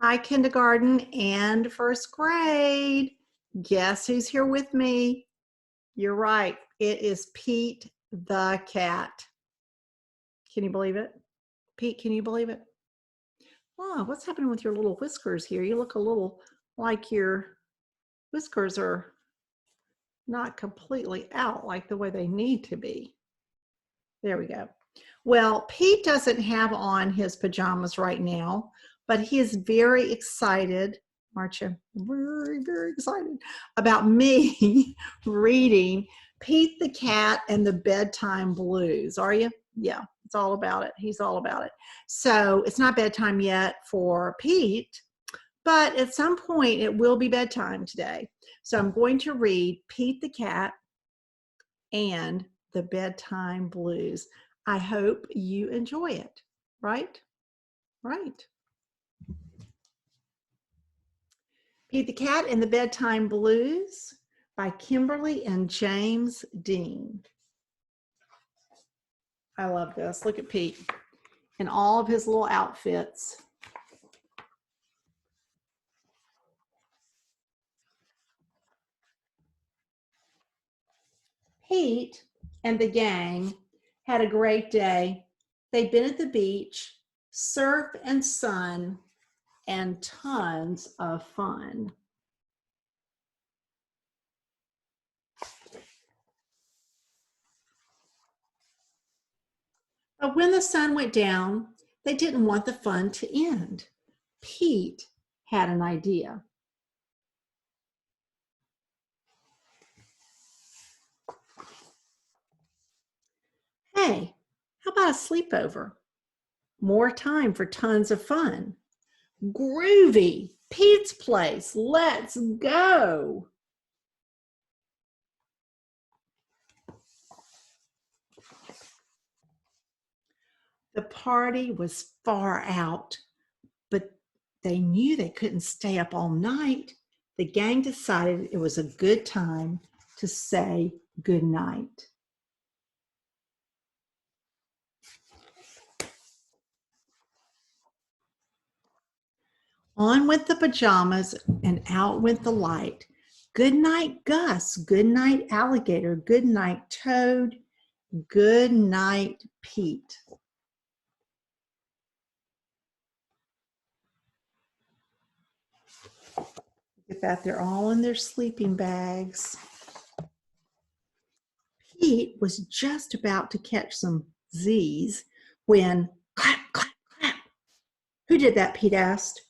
Hi, kindergarten and first grade. Guess who's here with me? You're right. It is Pete the cat. Can you believe it? Pete, can you believe it? Oh, what's happening with your little whiskers here? You look a little like your whiskers are not completely out like the way they need to be. There we go. Well, Pete doesn't have on his pajamas right now, but he is very excited, aren't you? Very, very excited about me reading Pete the Cat and the Bedtime Blues. Are you? Yeah, it's all about it. He's all about it. So it's not bedtime yet for Pete, but at some point it will be bedtime today. So I'm going to read Pete the Cat and the Bedtime Blues. I hope you enjoy it, right? Right. Pete the Cat and the Bedtime Blues by Kimberly and James Dean. I love this. Look at Pete in all of his little outfits. Pete and the gang had a great day. They'd been at the beach, surf and sun, and tons of fun. But when the sun went down, they didn't want the fun to end. Pete had an idea. Hey, how about a sleepover? More time for tons of fun. Groovy, Pete's place, let's go. The party was far out, but they knew they couldn't stay up all night. The gang decided it was a good time to say goodnight. On went the pajamas and out went the light. Good night, Gus. Good night, Alligator. Good night, Toad. Good night, Pete. Look at that. They're all in their sleeping bags. Pete was just about to catch some Z's when clap, clap, clap. Who did that? Pete asked.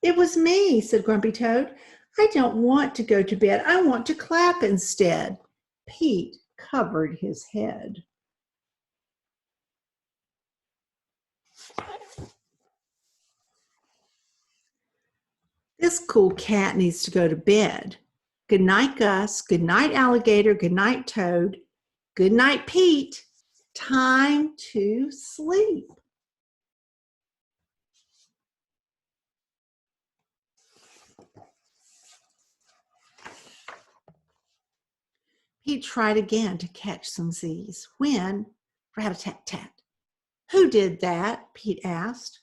It was me, said Grumpy Toad. I don't want to go to bed. I want to clap instead. Pete covered his head. This cool cat needs to go to bed. Good night, Gus. Good night, Alligator. Good night, Toad. Good night, Pete. Time to sleep. Pete tried again to catch some Z's when, rat-a-tat-tat. Who did that? Pete asked.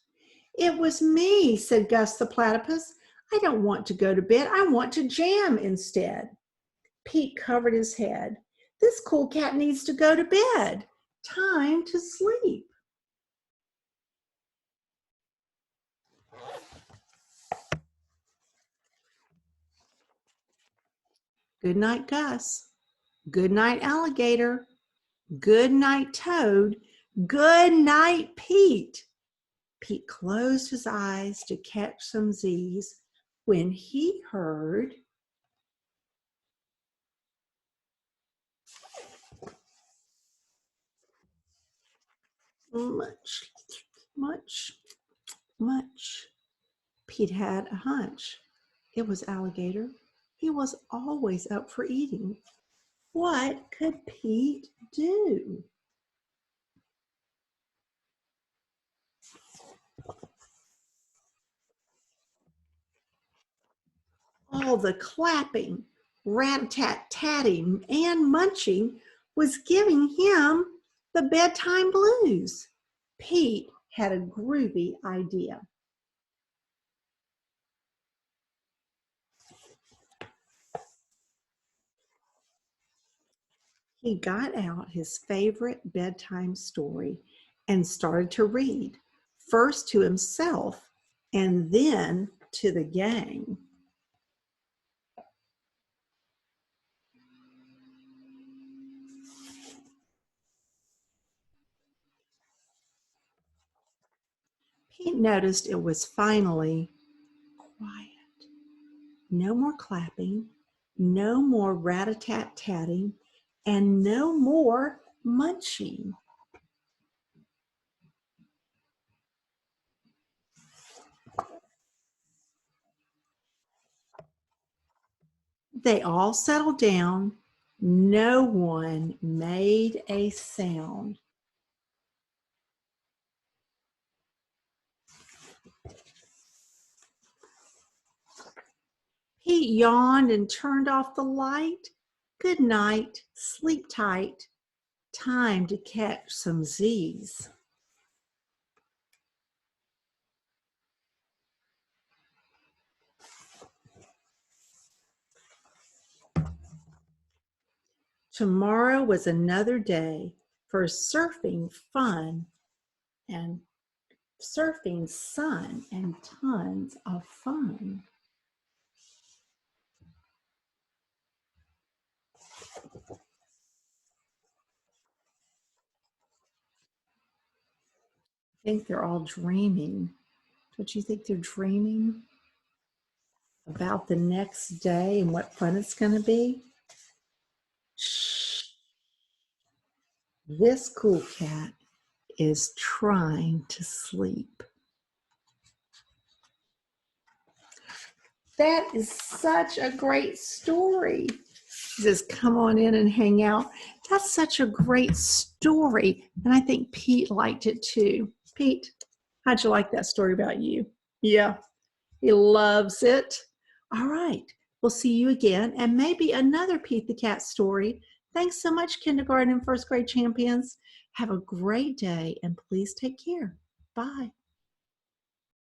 It was me, said Gus the platypus. I don't want to go to bed. I want to jam instead. Pete covered his head. This cool cat needs to go to bed. Time to sleep. Good night, Gus. Good night, Alligator. Good night, Toad. Good night, Pete. Pete closed his eyes to catch some Z's when he heard much. Pete had a hunch. It was Alligator. He was always up for eating. What could Pete do? All the clapping, rat-tat-tatting, and munching was giving him the bedtime blues. Pete had a groovy idea. He got out his favorite bedtime story and started to read, first to himself and then to the gang. Pete noticed it was finally quiet. No more clapping, no more rat-a-tat-tatting, and no more munching. They all settled down. No one made a sound. Pete yawned and turned off the light. Good night, sleep tight. Time to catch some Z's. Tomorrow was another day for surfing fun and surfing sun and tons of fun. I think they're all dreaming. Don't you think they're dreaming about the next day and what fun it's going to be? Shh. This cool cat is trying to sleep. That is such a great story. He says, come on in and hang out. That's such a great story. And I think Pete liked it too. Pete, how'd you like that story about you? Yeah, he loves it. All right, we'll see you again and maybe another Pete the Cat story. Thanks so much, kindergarten and first grade champions. Have a great day and please take care. Bye.